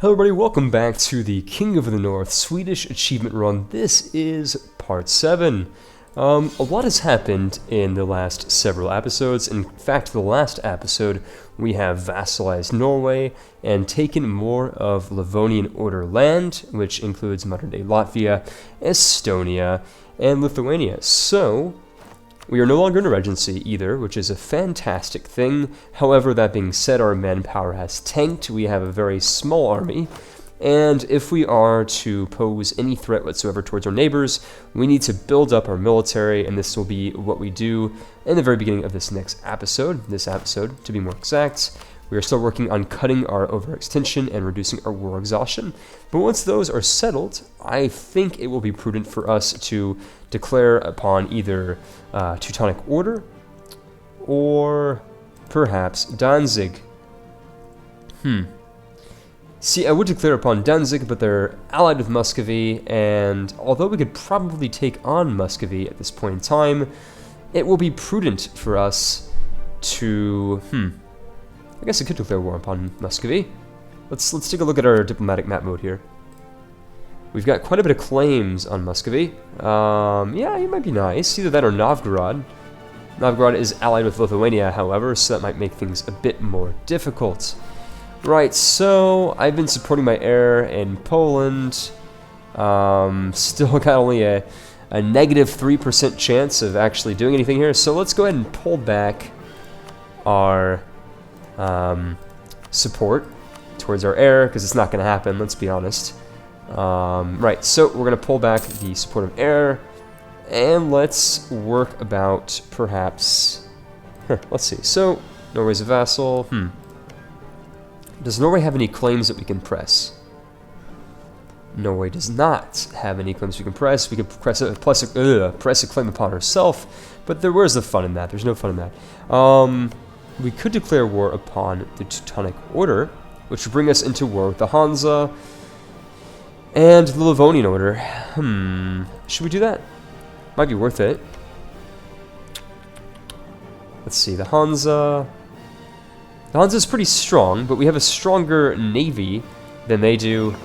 Hello everybody, welcome back to the King of the North Swedish Achievement Run. This is part 7. A lot has happened in the last several episodes. In fact, the last episode we have vassalized Norway and taken more of Livonian Order land, which includes modern-day Latvia, Estonia, and Lithuania. So, we are no longer in a regency either, which is a fantastic thing. However, that being said, our manpower has tanked. We have a very small army. And if we are to pose any threat whatsoever towards our neighbors, we need to build up our military, and this will be what we do in the very beginning of this next episode. This episode, to be more exact. We are still working on cutting our overextension and reducing our war exhaustion. But once those are settled, I think it will be prudent for us to declare upon either Teutonic Order or perhaps Danzig. See, I would declare upon Danzig, but they're allied with Muscovy, and although we could probably take on Muscovy at this point in time, it will be prudent for us to... I guess I could declare war upon Muscovy. Let's take a look at our diplomatic map mode here. We've got quite a bit of claims on Muscovy. Yeah, it might be nice. Either that or Novgorod. Novgorod is allied with Lithuania, however, so that might make things a bit more difficult. Right, so I've been supporting my heir in Poland. Still got only a negative 3% chance of actually doing anything here, so let's go ahead and pull back our support towards our heir, because it's not going to happen, let's be honest. Right, so we're going to pull back the support of heir, and let's work about perhaps... let's see, so Norway's a vassal. Does Norway have any claims that we can press? Norway does not have any claims we can press. We could press a claim upon herself, but where's the fun in that? There's no fun in that. We could declare war upon the Teutonic Order, which would bring us into war with the Hansa and the Livonian Order. Should we do that? Might be worth it. Let's see, the Hansa... The Hansa is pretty strong, but we have a stronger navy than they do.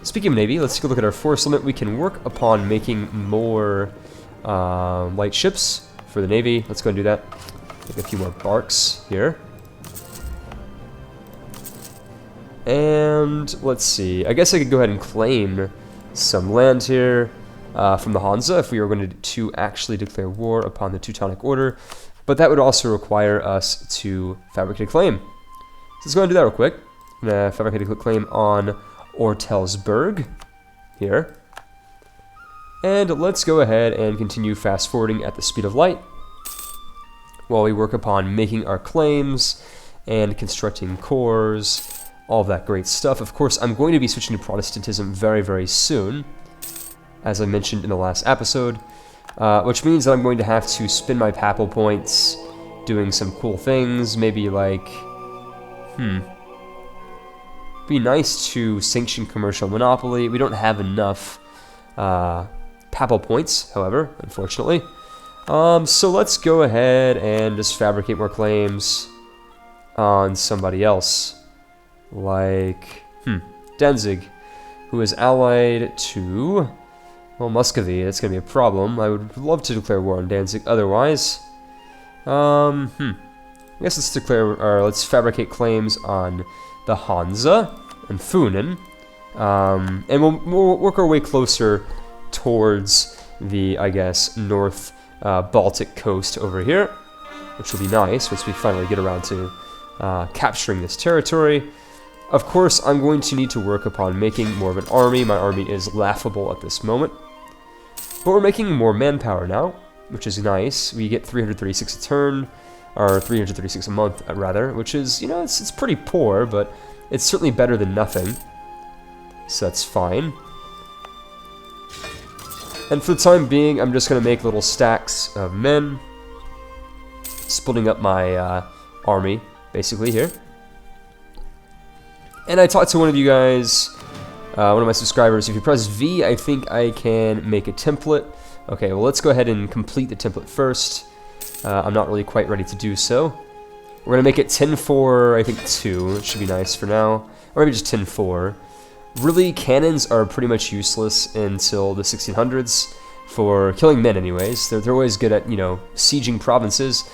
Speaking of navy, let's take a look at our force limit. We can work upon making more light ships for the navy. Let's go and do that. Make a few more barks here. And let's see. I guess I could go ahead and claim some land here from the Hansa if we were going to actually declare war upon the Teutonic Order. But that would also require us to fabricate a claim. So let's go and do that real quick. I'm going to fabricate a claim on Ortelsburg here. And let's go ahead and continue fast forwarding at the speed of light while we work upon making our claims and constructing cores, all of that great stuff. Of course, I'm going to be switching to Protestantism very, very soon, as I mentioned in the last episode. Which means that I'm going to have to spend my papal points doing some cool things. Maybe like, be nice to sanction commercial monopoly. We don't have enough papal points, however, unfortunately. So let's go ahead and just fabricate more claims on somebody else. Like, Danzig, who is allied to... Well, Muscovy, that's going to be a problem. I would love to declare war on Danzig otherwise. I guess let's declare, or let's fabricate claims on the Hansa and Funen. And we'll work our way closer towards the, I guess, North Baltic coast over here, which will be nice once we finally get around to capturing this territory. Of course, I'm going to need to work upon making more of an army. My army is laughable at this moment. But we're making more manpower now, which is nice. We get 336 a turn, or 336 a month, rather, which is, you know, it's pretty poor, but it's certainly better than nothing. So that's fine. And for the time being, I'm just going to make little stacks of men, splitting up my army, basically, here. And I talked to one of you guys, one of my subscribers. If you press V, I think I can make a template. Okay, well, let's go ahead and complete the template first. I'm not really quite ready to do so. We're going to make it 10-4, I think 2. It should be nice for now. Or maybe just 10-4. Really, cannons are pretty much useless until the 1600s. For killing men anyways. They're always good at, you know, sieging provinces.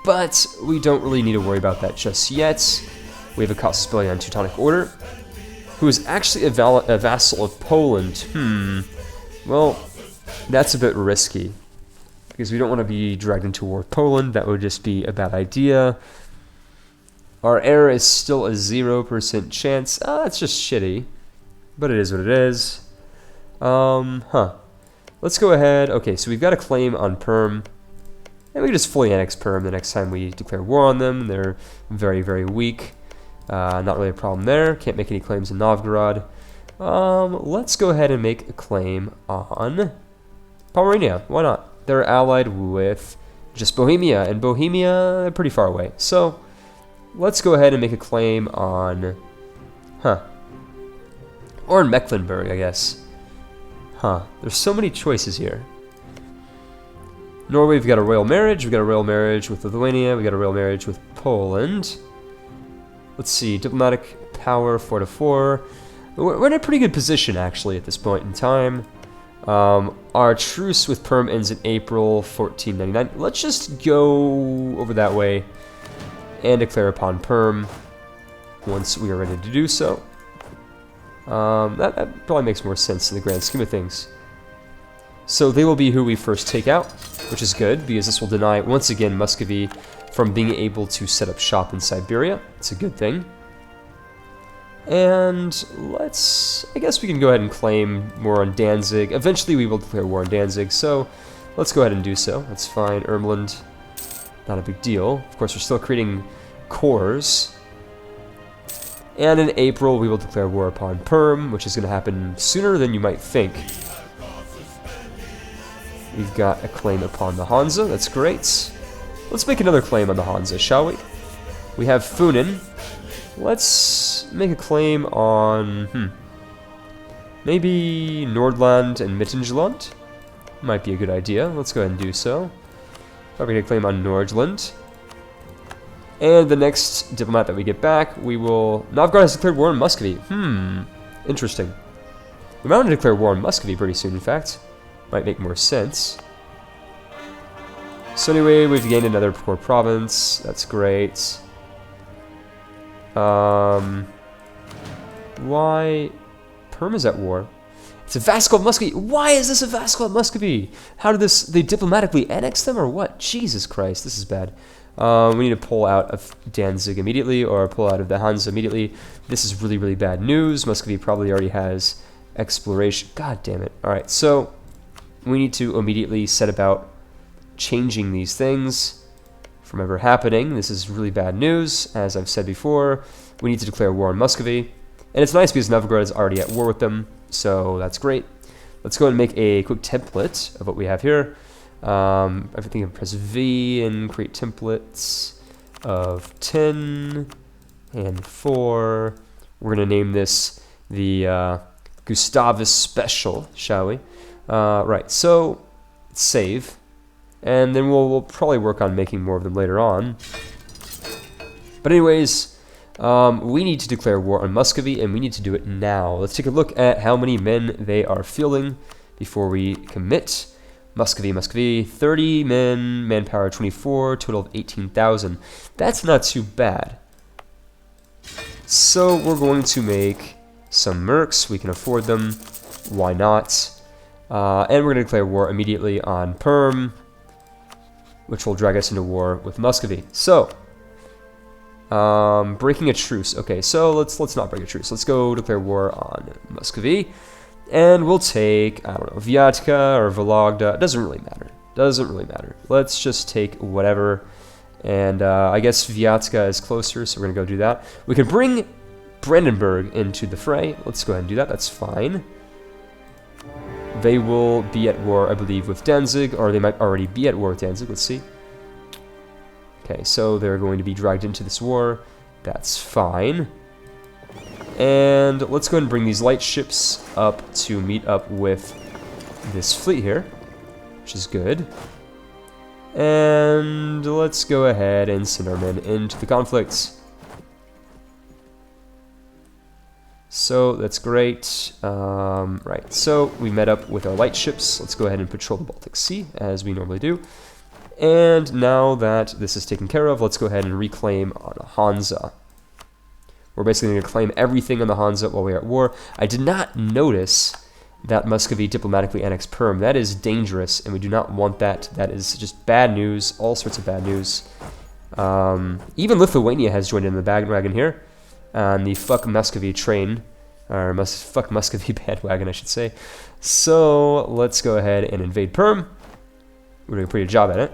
But we don't really need to worry about that just yet. We have a casus belli on Teutonic Order, who is actually a vassal of Poland. Well, that's a bit risky. Because we don't want to be dragged into war with Poland. That would just be a bad idea. Our error is still a 0% chance. That's just shitty. But it is what it is. Let's go ahead. Okay, so we've got a claim on Perm. And we can just fully annex Perm the next time we declare war on them. They're very, very weak. Not really a problem there. Can't make any claims in Novgorod. Let's go ahead and make a claim on Pomerania. Why not? They're allied with just Bohemia. And Bohemia, they're pretty far away. So, let's go ahead and make a claim on... Or in Mecklenburg, I guess. There's so many choices here. Norway, we've got a royal marriage. We've got a royal marriage with Lithuania. We've got a royal marriage with Poland. Let's see. Diplomatic power, 4-4. We're in a pretty good position, actually, at this point in time. Our truce with Perm ends in April 1499. Let's just go over that way and declare upon Perm once we are ready to do so. That probably makes more sense in the grand scheme of things. So they will be who we first take out, which is good, because this will deny, once again, Muscovy from being able to set up shop in Siberia. It's a good thing. And I guess we can go ahead and claim war on Danzig. Eventually we will declare war on Danzig, so let's go ahead and do so. That's fine. Ermland, not a big deal. Of course, we're still creating cores. And in April, we will declare war upon Perm, which is going to happen sooner than you might think. We've got a claim upon the Hansa. That's great. Let's make another claim on the Hansa, shall we? We have Funen. Let's make a claim on... maybe Nordland and Mittengeland? Might be a good idea. Let's go ahead and do so. Probably going to claim on Nordland. And the next diplomat that we get back, we will... Novgorod has declared war on Muscovy. Interesting. We might want to declare war on Muscovy pretty soon, in fact. Might make more sense. So anyway, we've gained another core province. That's great. Why... Perm is at war. It's a vassal of Muscovy. Why is this a vassal of Muscovy? How did this... They diplomatically annex them or what? Jesus Christ, this is bad. We need to pull out of Danzig immediately, or pull out of the Hansa immediately. This is really, really bad news. Muscovy probably already has exploration. God damn it. Alright, so we need to immediately set about changing these things from ever happening. This is really bad news. As I've said before, we need to declare war on Muscovy. And it's nice because Novgorod is already at war with them, so that's great. Let's go ahead and make a quick template of what we have here. I think I can press V and create templates of 10 and 4. We're going to name this the Gustavus Special, shall we? Right, so save. And then we'll probably work on making more of them later on. But anyways, we need to declare war on Muscovy, and we need to do it now. Let's take a look at how many men they are fielding before we commit. Muscovy, 30 men, manpower 24, total of 18,000. That's not too bad. So we're going to make some mercs. We can afford them. Why not? And we're going to declare war immediately on Perm, which will drag us into war with Muscovy. So, breaking a truce. Okay, so let's not break a truce. Let's go declare war on Muscovy. And we'll take, I don't know, Vyatka or Vologda. Doesn't really matter. Doesn't really matter. Let's just take whatever. And I guess Vyatka is closer, so we're going to go do that. We can bring Brandenburg into the fray. Let's go ahead and do that. That's fine. They will be at war, I believe, with Danzig, or they might already be at war with Danzig. Let's see. Okay, so they're going to be dragged into this war. That's fine. And let's go ahead and bring these light ships up to meet up with this fleet here, which is good. And let's go ahead and send our men into the conflict. So that's great. Right, so we met up with our light ships. Let's go ahead and patrol the Baltic Sea, as we normally do. And now that this is taken care of, let's go ahead and reclaim on Hansa. We're basically going to claim everything on the Hansa while we're at war. I did not notice that Muscovy diplomatically annexed Perm. That is dangerous, and we do not want that. That is just bad news, all sorts of bad news. Even Lithuania has joined in the bandwagon here. On the fuck Muscovy train, or fuck Muscovy bandwagon, I should say. So let's go ahead and invade Perm. We're doing a pretty good job at it.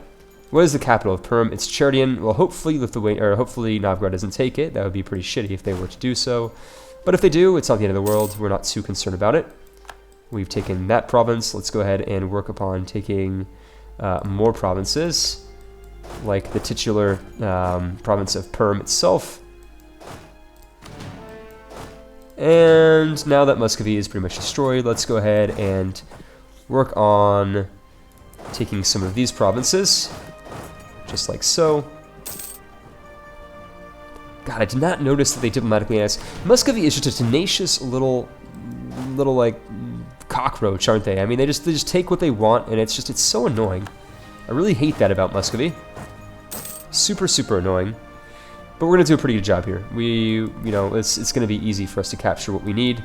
What is the capital of Perm? It's Cherdian. Well, hopefully Lithuania, or hopefully Novgorod doesn't take it. That would be pretty shitty if they were to do so. But if they do, it's not the end of the world. We're not too concerned about it. We've taken that province. Let's go ahead and work upon taking more provinces, like the titular province of Perm itself. And now that Muscovy is pretty much destroyed, let's go ahead and work on taking some of these provinces, just like so. God, I did not notice that they diplomatically annexed. Muscovy is just a tenacious little like cockroach, aren't they? I mean, they just take what they want, and it's so annoying. I really hate that about Muscovy. Super, super annoying. But we're going to do a pretty good job here. It's going to be easy for us to capture what we need.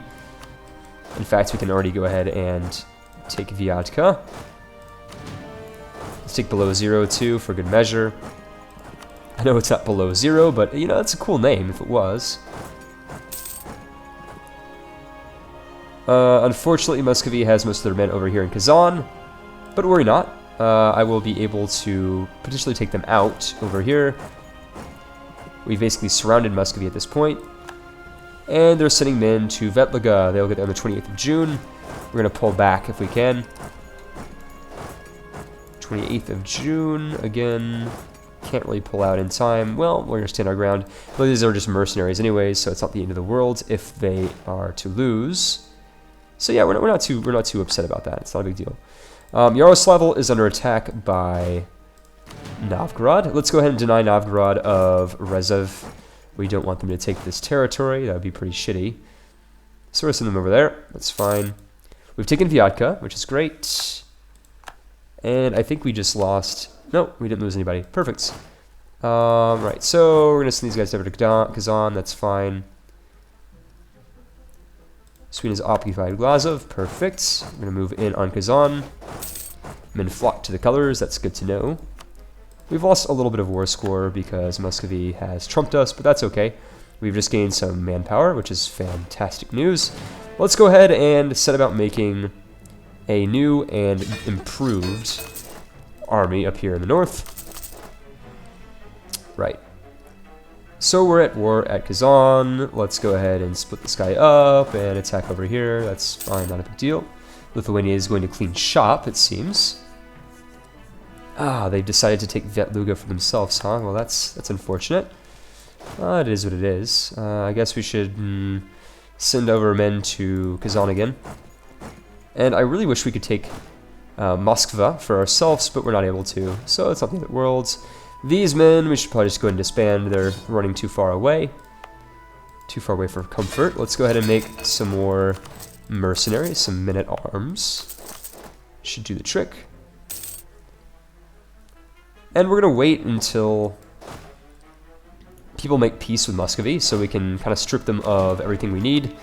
In fact, we can already go ahead and take Vyatka. Let's take below 0 too, for good measure. I know it's not below 0, but, that's a cool name if it was. Unfortunately, Muscovy has most of their men over here in Kazan. But worry not. I will be able to potentially take them out over here. We've basically surrounded Muscovy at this point. And they're sending men to Vetlaga. They'll get there on the 28th of June. We're going to pull back if we can. 28th of June. Again, can't really pull out in time. Well, we're going to stand our ground. But these are just mercenaries anyways, so it's not the end of the world if they are to lose. So yeah, we're not too upset about that. It's not a big deal. Yaroslavl is under attack by Novgorod. Let's go ahead and deny Novgorod of Rezev. We don't want them to take this territory. That would be pretty shitty. So we're sending them over there. That's fine. We've taken Vyatka, which is great. And I think we just lost... No, we didn't lose anybody. Perfect. Right, so we're going to send these guys over to Kazan. That's fine. Sweden has occupied Glazov. Perfect. We're going to move in on Kazan. Men flock to the colors. That's good to know. We've lost a little bit of war score because Muscovy has trumped us, but that's okay. We've just gained some manpower, which is fantastic news. Let's go ahead and set about making a new and improved army up here in the north. Right. So we're at war at Kazan. Let's go ahead and split this guy up and attack over here. That's fine, not a big deal. Lithuania is going to clean shop, it seems. Ah, they decided to take Vetluga for themselves, huh? Well, that's unfortunate. It is what it is. I guess we should send over men to Kazan again. And I really wish we could take Moskva for ourselves, but we're not able to. So it's not the end of the world. These men, we should probably just go ahead and disband. They're running too far away. Too far away for comfort. Let's go ahead and make some more mercenaries, some men-at-arms. Should do the trick. And we're going to wait until people make peace with Muscovy, so we can kind of strip them of everything we need.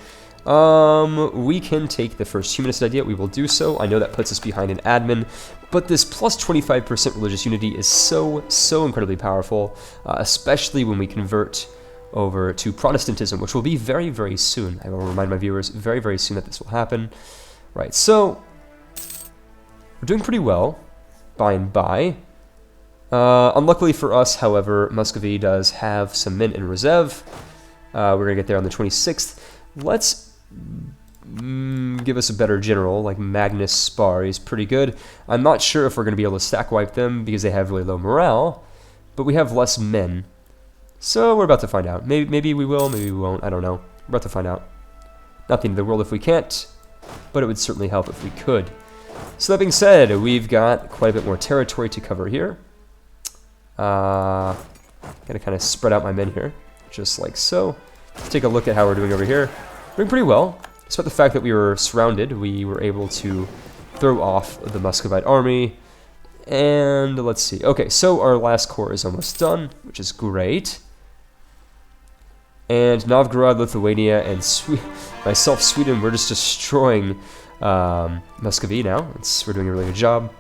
We can take the first humanist idea. We will do so. I know that puts us behind an admin, but this plus 25% religious unity is so incredibly powerful, especially when we convert over to Protestantism, which will be very, very soon. I will remind my viewers very, very soon that this will happen. Right, so we're doing pretty well, by and by. Unluckily for us, however, Muscovy does have some men in reserve. We're going to get there on the 26th. Let's give us a better general, like Magnus Spar. He's pretty good. I'm not sure if we're going to be able to stack wipe them because they have really low morale, but we have less men. So we're about to find out. Maybe we will, maybe we won't. I don't know. We're about to find out. Not the end of the world if we can't, but it would certainly help if we could. So that being said, we've got quite a bit more territory to cover here. Gotta kind of spread out my men here, just like so. Let's take a look at how we're doing over here. Doing pretty well. Despite the fact that we were surrounded, we were able to throw off the Muscovite army. And let's see. Okay, so our last corps is almost done, which is great. And Novgorod, Lithuania, and myself, Sweden, we're just destroying Muscovy now. We're doing a really good job.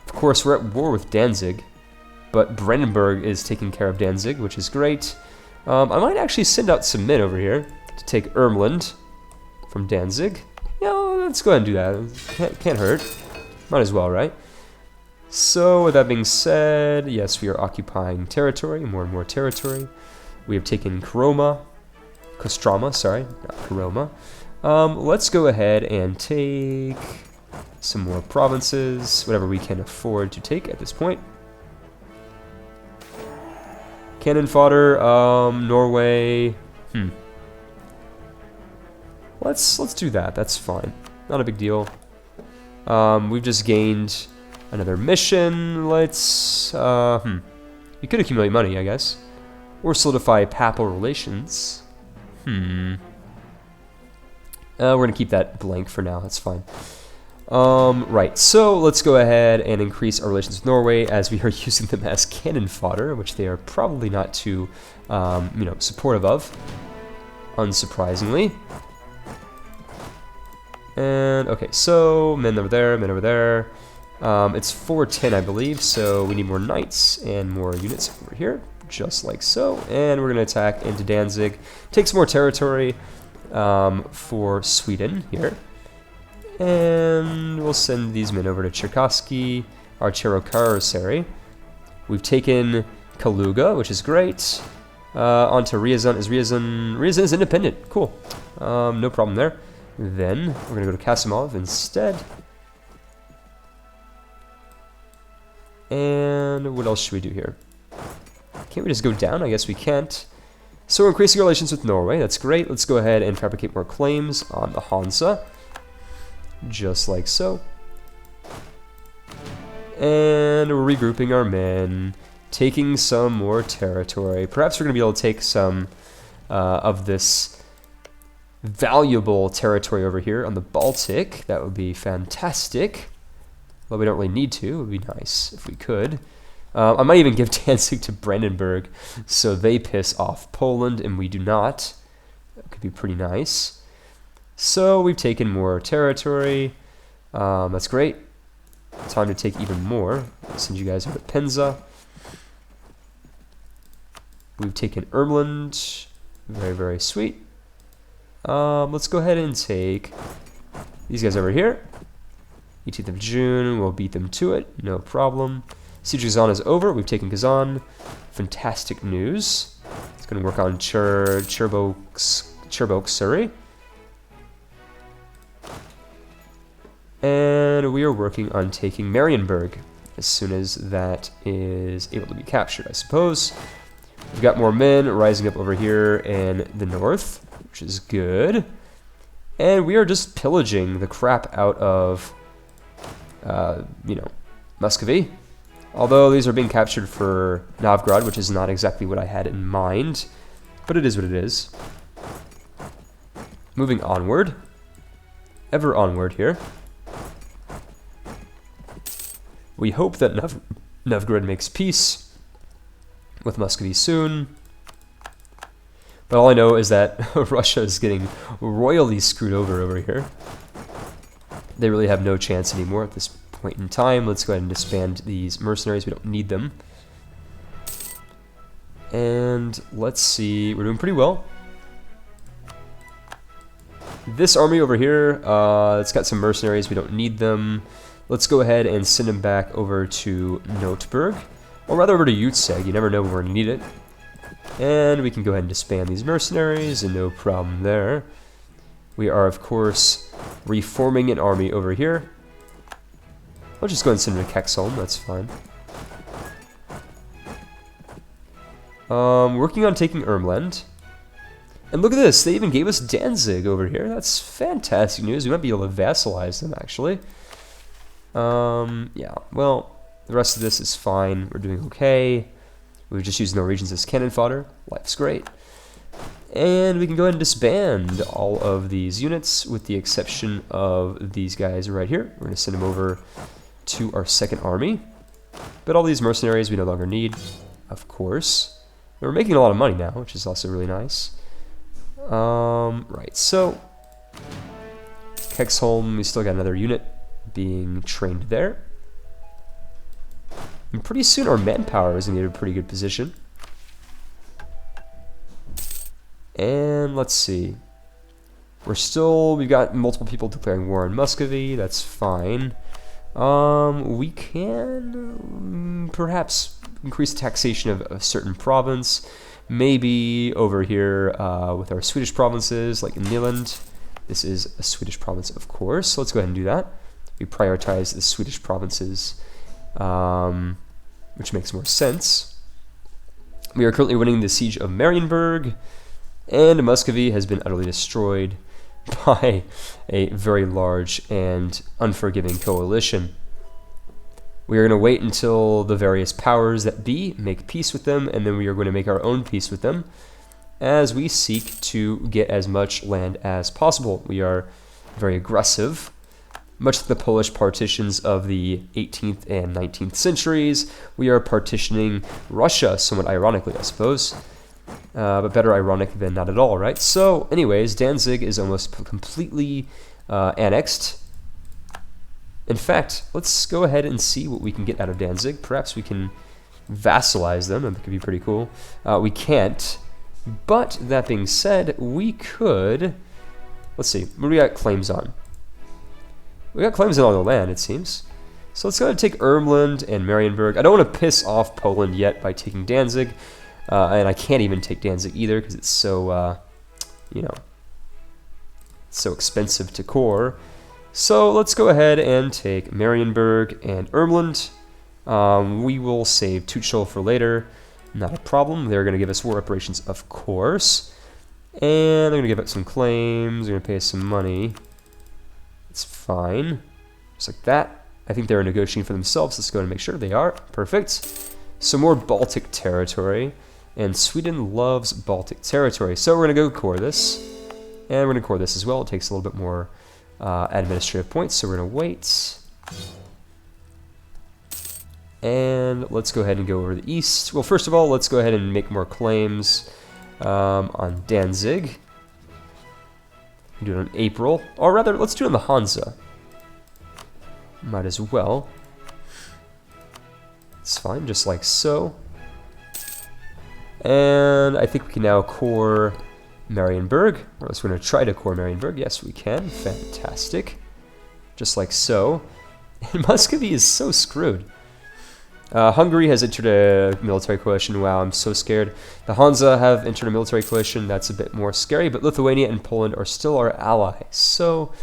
Of course, we're at war with Danzig, but Brandenburg is taking care of Danzig, which is great. I might actually send out some men over here to take Ermland from Danzig. Yeah, let's go ahead and do that. Can't hurt. Might as well, right? So, with that being said, yes, we are occupying territory, more and more territory. We have taken Kostroma, sorry, not Koroma. Let's go ahead and take some more provinces, whatever we can afford to take at this point. Cannon fodder, Norway. Let's do that. That's fine. Not a big deal. We've just gained another mission. Let's we could accumulate money, I guess, or solidify papal relations. We're gonna keep that blank for now. That's fine. Right, so let's go ahead and increase our relations with Norway, as we are using them as cannon fodder, which they are probably not too, supportive of, unsurprisingly. And, okay, so men over there, men over there. It's 410, I believe, so we need more knights and more units over here, just like so. And we're going to attack into Danzig, take some more territory for Sweden here. And we'll send these men over to Cherkasky, our Cherokasary. We've taken Kaluga, which is great. On to Ryazan. Ryazan is independent. Cool. No problem there. Then we're going to go to Kasimov instead. And what else should we do here? Can't we just go down? I guess we can't. So we're increasing our relations with Norway. That's great. Let's go ahead and fabricate more claims on the Hansa. Just like so. And we're regrouping our men, taking some more territory. Perhaps we're going to be able to take some of this valuable territory over here on the Baltic. That would be fantastic. Well, we don't really need to. It would be nice if we could. I might even give Danzig to Brandenburg so they piss off Poland and we do not. That could be pretty nice. So we've taken more territory. That's great. Time to take even more. I'll send you guys over to Penza. We've taken Ermland. Very, very sweet. Let's go ahead and take these guys over here. 18th of June, we'll beat them to it, no problem. Siege of Kazan is over, we've taken Kazan. Fantastic news. It's going to work on Cherboksuri. And we are working on taking Marienburg as soon as that is able to be captured, I suppose. We've got more men rising up over here in the north, which is good. And we are just pillaging the crap out of, Muscovy. Although these are being captured for Novgorod, which is not exactly what I had in mind. But it is what it is. Moving onward. Ever onward here. We hope that Novgorod makes peace with Muscovy soon. But all I know is that Russia is getting royally screwed over here. They really have no chance anymore at this point in time. Let's go ahead and disband these mercenaries. We don't need them. And let's see. We're doing pretty well. This army over here, it's got some mercenaries. We don't need them. Let's go ahead and send them back over to Notburg. Or rather over to Utseg. You never know when we're going to need it. And we can go ahead and disband these mercenaries, and no problem there. We are, of course, reforming an army over here. I'll just go ahead and send them to Kexholm, that's fine. Working on taking Ermland. And look at this, they even gave us Danzig over here. That's fantastic news. We might be able to vassalize them, actually. Yeah, well, The rest of this is fine. We're doing okay. We're just using Norwegians as cannon fodder. Life's great. And we can go ahead and disband all of these units with the exception of these guys right here. We're going to send them over to our second army. But all these mercenaries we no longer need, of course. We're making a lot of money now, which is also really nice. Right, so Kexholm, we still got another unit being trained there. And pretty soon our manpower is going to be in a pretty good position. And let's see. We've got multiple people declaring war on Muscovy. That's fine. We can perhaps increase taxation of a certain province. Maybe over here with our Swedish provinces, like in Nyland. This is a Swedish province, of course. So let's go ahead and do that. We prioritize the Swedish provinces, which makes more sense. We are currently winning the siege of Marienburg. And Muscovy has been utterly destroyed by a very large and unforgiving coalition. We are going to wait until the various powers that be make peace with them, and then we are going to make our own peace with them as we seek to get as much land as possible. We are very aggressive, much like the Polish partitions of the 18th and 19th centuries. We are partitioning Russia, somewhat ironically, I suppose. But better ironic than not at all, right? So, anyways, Danzig is almost completely annexed. In fact, let's go ahead and see what we can get out of Danzig. Perhaps we can vassalize them. That could be pretty cool. We can't. But, that being said, we could... Let's see. What do we got claims on? We got claims on all the land, it seems. So let's go ahead and take Ermland and Marienburg. I don't want to piss off Poland yet by taking Danzig. And I can't even take Danzig either because it's so, you know, so expensive to core. So let's go ahead and take Marienburg and Ermland. We will save Tuchel for later. Not a problem. They're going to give us war reparations, of course. And they're going to give us some claims. They're going to pay us some money. It's fine. Just like that. I think they're negotiating for themselves. Let's go ahead and make sure they are. Perfect. Some more Baltic territory. And Sweden loves Baltic territory. So we're going to go core this. And we're going to core this as well. It takes a little bit more administrative points. So we're going to wait. And let's go ahead and go over the east. Well, first of all, let's go ahead and make more claims on Danzig. Do it in April. Or rather, let's do it on the Hansa. Might as well. It's fine, just like so. And I think we can now core Marienburg. Or else we're going to try to core Marienburg. Yes, we can. Fantastic. Just like so. And Muscovy is so screwed. Hungary has entered a military coalition. Wow, I'm so scared. The Hansa have entered a military coalition. That's a bit more scary. But Lithuania and Poland are still our allies. So,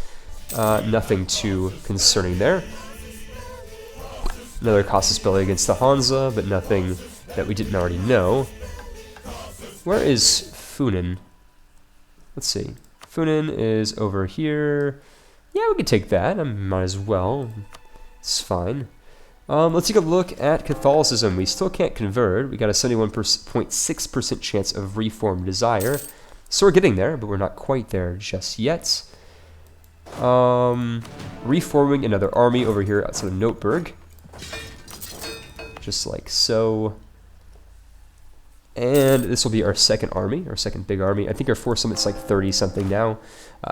nothing too concerning there. Another casus belli against the Hansa, but nothing that we didn't already know. Where is Funen? Let's see. Funen is over here. Yeah, we could take that. I might as well. It's fine. Let's take a look at Catholicism. We still can't convert. We got a 71.6% chance of reform desire. So we're getting there, but we're not quite there just yet. Reforming another army over here outside of Notburg. Just like so. And this will be our second army, our second big army. I think our force limit's like 30-something now,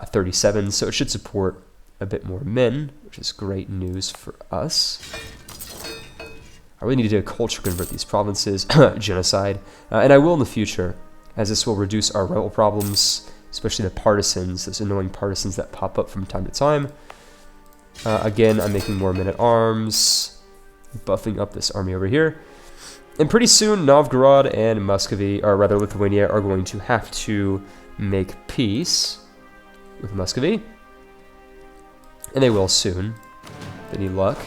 37, so it should support a bit more men, which is great news for us. I really need to culture convert these provinces, genocide, and I will in the future, as this will reduce our rebel problems, especially the partisans, those annoying partisans that pop up from time to time. Again, I'm making more men-at-arms, buffing up this army over here. And pretty soon, Novgorod and Muscovy, or rather Lithuania, are going to have to make peace with Muscovy. And they will soon. Any luck.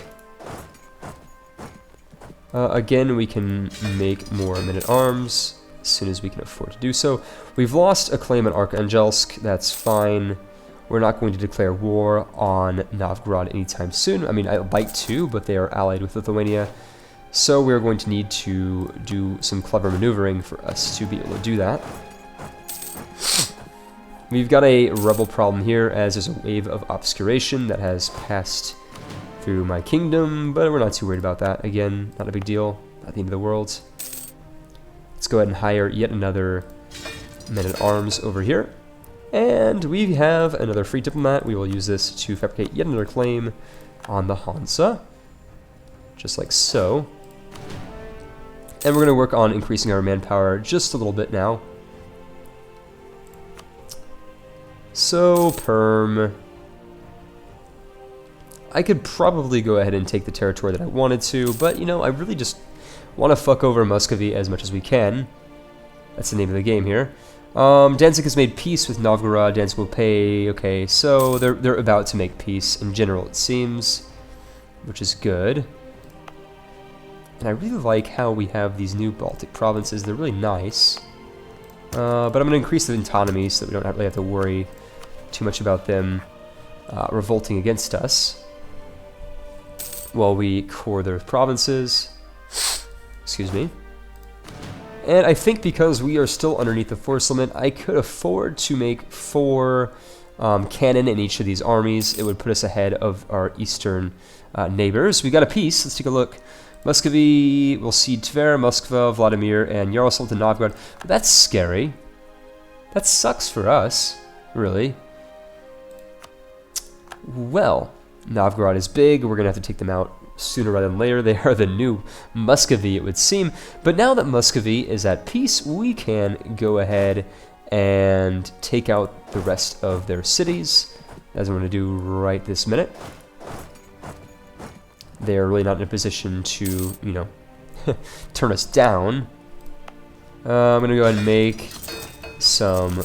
Again, we can make more men-at-arms as soon as we can afford to do so. We've lost a claim on Arkhangelsk. That's fine. We're not going to declare war on Novgorod anytime soon. I mean, I'd like to, but they are allied with Lithuania. So we're going to need to do some clever maneuvering for us to be able to do that. We've got a rebel problem here, as there's a wave of obscuration that has passed through my kingdom, but we're not too worried about that. Again, not a big deal, not the end of the world. Let's go ahead and hire yet another men-at-arms over here. And we have another free diplomat. We will use this to fabricate yet another claim on the Hansa, just like so. And we're going to work on increasing our manpower just a little bit now. So, Perm. I could probably go ahead and take the territory that I wanted to, but, you know, I really just want to fuck over Muscovy as much as we can. That's the name of the game here. Danzig has made peace with Novgorod. Danzig will pay. Okay, so they're about to make peace in general, it seems, which is good. And I really like how we have these new Baltic provinces. They're really nice. But I'm going to increase the autonomy so that we don't really have to worry too much about them revolting against us while we core their provinces. Excuse me. And I think because we are still underneath the force limit, I could afford to make 4 cannon in each of these armies. It would put us ahead of our eastern neighbors. We got a peace. Let's take a look. Muscovy will cede Tver, Moskva, Vladimir, and Yaroslavl to Novgorod. That's scary. That sucks for us, really. Well, Novgorod is big. We're going to have to take them out sooner rather than later. They are the new Muscovy, it would seem. But now that Muscovy is at peace, we can go ahead and take out the rest of their cities, as I'm going to do right this minute. They're really not in a position to, you know, turn us down. I'm going to go ahead and make some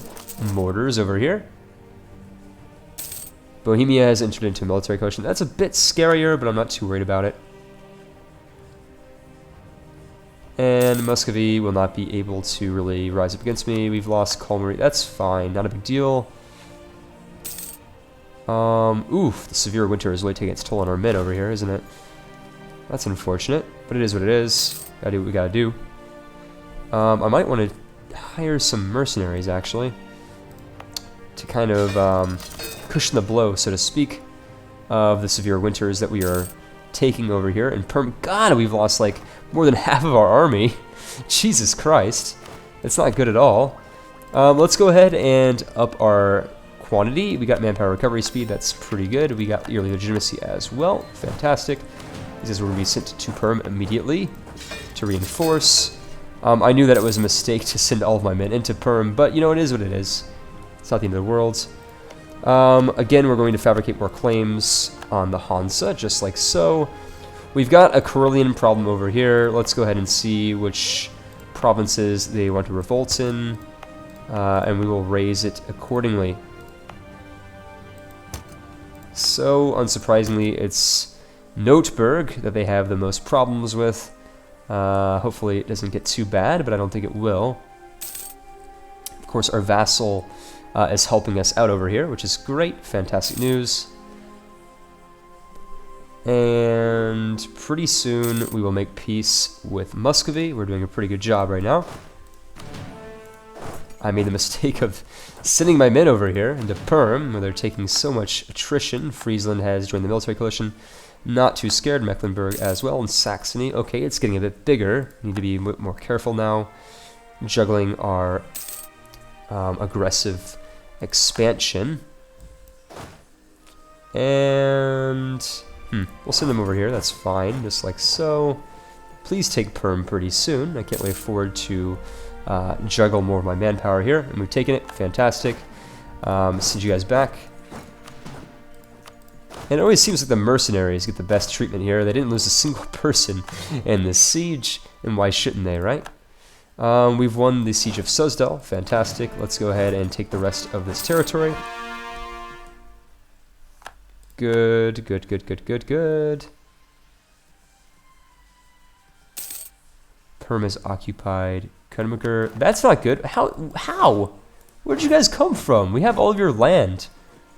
mortars over here. Bohemia has entered into a military coalition. That's a bit scarier, but I'm not too worried about it. And Muscovy will not be able to really rise up against me. We've lost Colmary. That's fine. Not a big deal. Oof, the severe winter is really taking its toll on our men over here, isn't it? That's unfortunate, but it is what it is. Gotta do what we gotta do. I might want to hire some mercenaries, actually, to kind of cushion the blow, so to speak, of the severe winters that we are taking over here. And God, we've lost like more than half of our army. Jesus Christ, it's not good at all. Let's go ahead and up our quantity. We got manpower recovery speed. That's pretty good. We got yearly legitimacy as well. Fantastic. This is where we sent to Perm immediately to reinforce. I knew that it was a mistake to send all of my men into Perm, but you know, it is what it is. It's not the end of the world. Again, we're going to fabricate more claims on the Hansa, just like so. We've got a Karelian problem over here. Let's go ahead and see which provinces they want to revolt in, and we will raise it accordingly. So, unsurprisingly, it's Notburg that they have the most problems with. Hopefully it doesn't get too bad, but I don't think it will. Of course, our vassal is helping us out over here, which is great. Fantastic news. And pretty soon we will make peace with Muscovy. We're doing a pretty good job right now. I made the mistake of sending my men over here into Perm, where they're taking so much attrition. Friesland has joined the military coalition. Not too scared. Mecklenburg as well. And Saxony. Okay, it's getting a bit bigger. Need to be a bit more careful now. Juggling our aggressive expansion. And we'll send them over here. That's fine. Just like so. Please take Perm pretty soon. I can't wait forward to juggle more of my manpower here. And we've taken it. Fantastic. Send you guys back. And it always seems like the mercenaries get the best treatment here. They didn't lose a single person in this siege, and why shouldn't they, right? We've won the siege of Suzdal. Fantastic. Let's go ahead and take the rest of this territory. Good, good, good, good, good, good. Perm is occupied. Kunmager. That's not good. How? Where'd you guys come from? We have all of your land.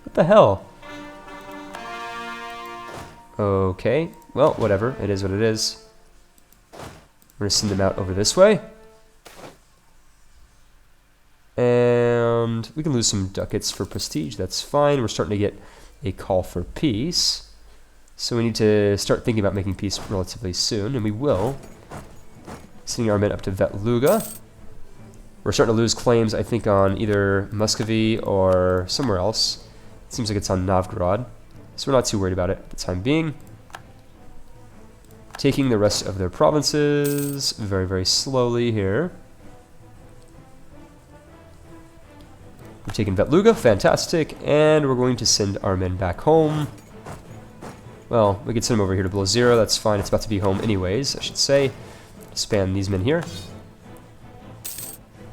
What the hell? Okay, well, whatever. It is what it is. We're going to send them out over this way. And we can lose some ducats for prestige. That's fine. We're starting to get a call for peace. So we need to start thinking about making peace relatively soon, and we will. Sending our men up to Vetluga. We're starting to lose claims, I think, on either Muscovy or somewhere else. It seems like it's on Novgorod. So we're not too worried about it at the time being. Taking the rest of their provinces very, very slowly here. We've taken Vetluga, fantastic, and we're going to send our men back home. Well, we could send them over here to below 0, that's fine, it's about to be home anyways, I should say. Span these men here.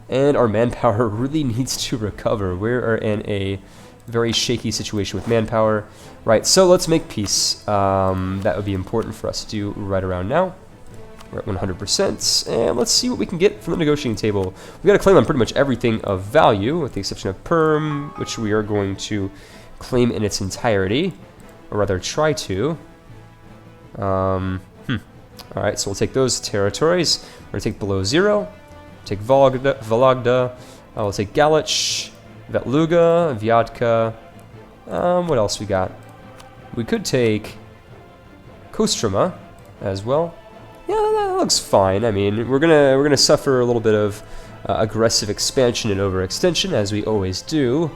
And our manpower really needs to recover. We are in a very shaky situation with manpower. Right, so let's make peace. That would be important for us to do right around now. We're at 100%, and let's see what we can get from the negotiating table. We've got a claim on pretty much everything of value, with the exception of Perm, which we are going to claim in its entirety, or rather try to. Alright, so we'll take those territories. We're going to take below 0, take Vologda, we'll take Galich, Vetluga, Vyatka. What else we got? We could take Kostroma as well. Yeah, that looks fine. I mean, we're gonna suffer a little bit of aggressive expansion and overextension, as we always do.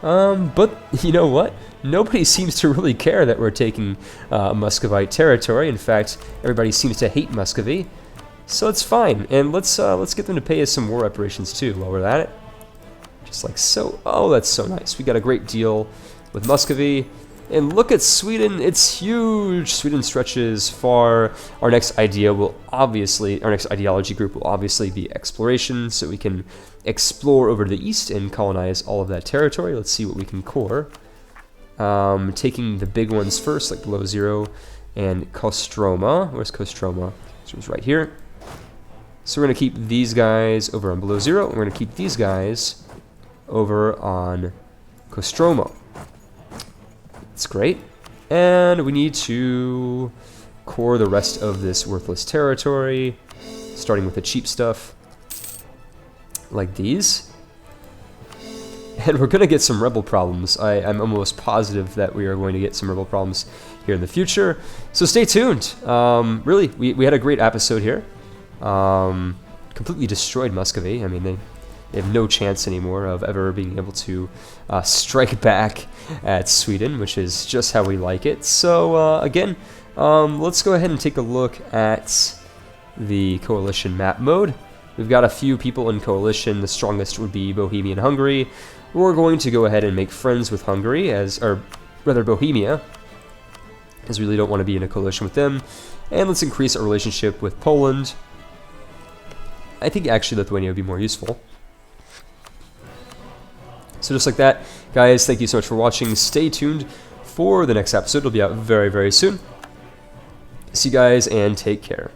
But you know what? Nobody seems to really care that we're taking Muscovite territory. In fact, everybody seems to hate Muscovy, so it's fine. And let's get them to pay us some war reparations too while we're at it. Just like so. Oh, that's so nice. We got a great deal with Muscovy. And look at Sweden, it's huge. Sweden stretches far. Our next ideology group will obviously be exploration, so we can explore over to the east and colonize all of that territory. Let's see what we can core. Taking the big ones first, like below 0, and Kostroma. Where's Kostroma? So it's right here. So we're going to keep these guys over on below 0, and we're going to keep these guys over on Kostroma. That's great. And we need to core the rest of this worthless territory, starting with the cheap stuff, like these. And we're going to get some rebel problems. I'm almost positive that we are going to get some rebel problems here in the future. So stay tuned. Really, we had a great episode here. Completely destroyed Muscovy. I mean, they have no chance anymore of ever being able to strike back at Sweden, which is just how we like it. So again, let's go ahead and take a look at the coalition map mode. We've got a few people in coalition. The strongest would be Bohemia and Hungary. We're going to go ahead and make friends with Hungary, or rather Bohemia, because we really don't want to be in a coalition with them. And let's increase our relationship with Poland. I think actually Lithuania would be more useful. So just like that, guys, thank you so much for watching. Stay tuned for the next episode. It'll be out very, very soon. See you guys, and take care.